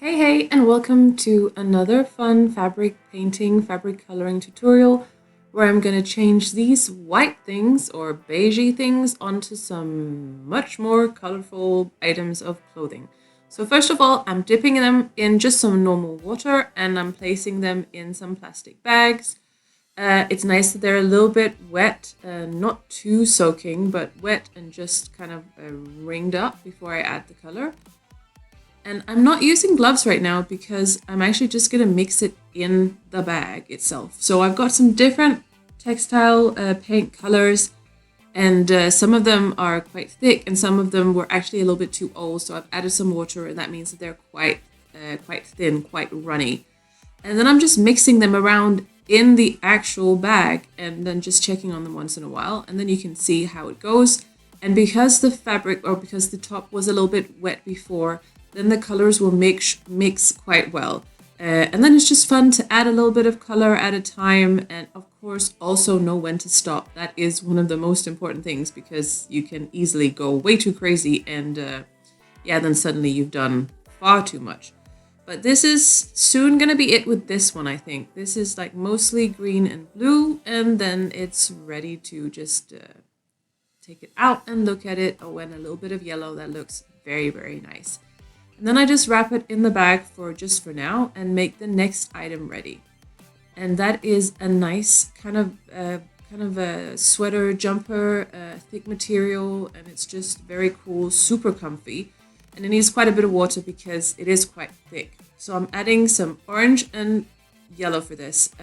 Hey, and welcome to another fun fabric painting, fabric coloring tutorial where I'm going to change these white things or beigey things onto some much more colorful items of clothing. So first of all, I'm dipping them in just some normal water and I'm placing them in some plastic bags. It's nice that they're a little bit wet, not too soaking, but wet and just kind of ringed up before I add the color. And I'm not using gloves right now because I'm actually just going to mix it in the bag itself. So I've got some different textile paint colors, and some of them are quite thick and some of them were actually a little bit too old. So I've added some water and that means that they're quite thin, quite runny. And then I'm just mixing them around in the actual bag and then just checking on them once in a while. And then you can see how it goes. And because the fabric or because the top was a little bit wet before, then the colors will mix quite well. And then it's just fun to add a little bit of color at a time. And of course, also know when to stop. That is one of the most important things because you can easily go way too crazy and then suddenly you've done far too much. But this is soon going to be it with this one, I think. This is like mostly green and blue, and then it's ready to just take it out and look at it. Oh, and a little bit of yellow. That looks very, very nice. And then I just wrap it in the bag for now and make the next item ready. And that is a nice kind of a sweater jumper, thick material, and it's just very cool, super comfy. And it needs quite a bit of water because it is quite thick. So I'm adding some orange and yellow for this.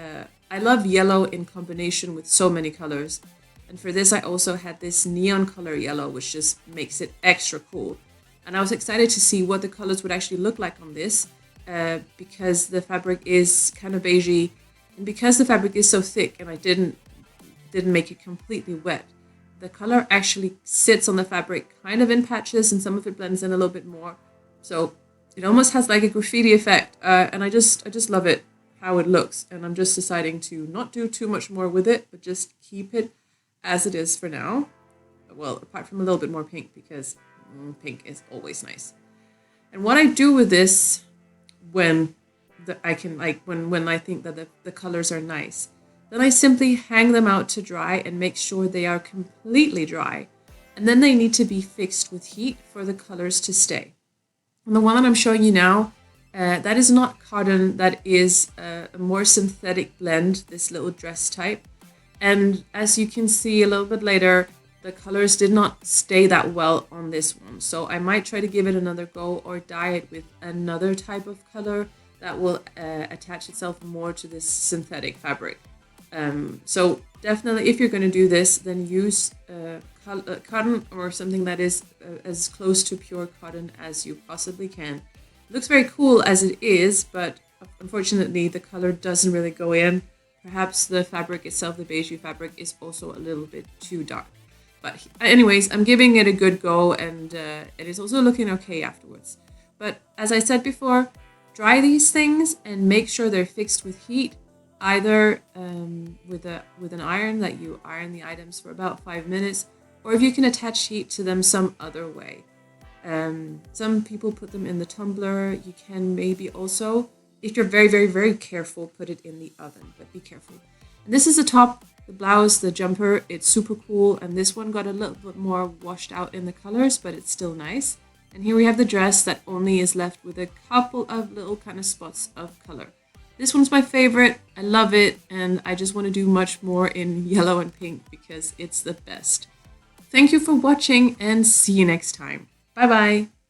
I love yellow in combination with so many colors. And for this, I also had this neon color yellow, which just makes it extra cool. And I was excited to see what the colors would actually look like on this because the fabric is kind of beigey. And because the fabric is so thick and I didn't make it completely wet, the color actually sits on the fabric kind of in patches and some of it blends in a little bit more. So it almost has like a graffiti effect. And I just love it, how it looks. And I'm just deciding to not do too much more with it, but just keep it as it is for now. Well, apart from a little bit more pink because pink is always nice. And what I do with this when I think that the colors are nice, then I simply hang them out to dry and make sure they are completely dry. And then they need to be fixed with heat for the colors to stay. And the one that I'm showing you now, that is not cotton, that is a more synthetic blend, this little dress type. And as you can see a little bit later, the colors did not stay that well on this one. So I might try to give it another go or dye it with another type of color that will attach itself more to this synthetic fabric. So definitely if you're going to do this, then use cotton or something that is as close to pure cotton as you possibly can. It looks very cool as it is, but unfortunately the color doesn't really go in. Perhaps the fabric itself, the beige fabric, is also a little bit too dark. But anyways, I'm giving it a good go and it is also looking okay afterwards. But as I said before, dry these things and make sure they're fixed with heat, either with an iron that you iron the items for about 5 minutes, or if you can attach heat to them some other way. Some people put them in the tumbler. You can maybe also, if you're very, very, very careful, put it in the oven, but be careful. And this is the top. The blouse, the jumper, it's super cool, and this one got a little bit more washed out in the colors, but it's still nice. And here we have the dress that only is left with a couple of little kind of spots of color. This one's my favorite. I love it, and I just want to do much more in yellow and pink because it's the best. Thank you for watching and see you next time. Bye bye.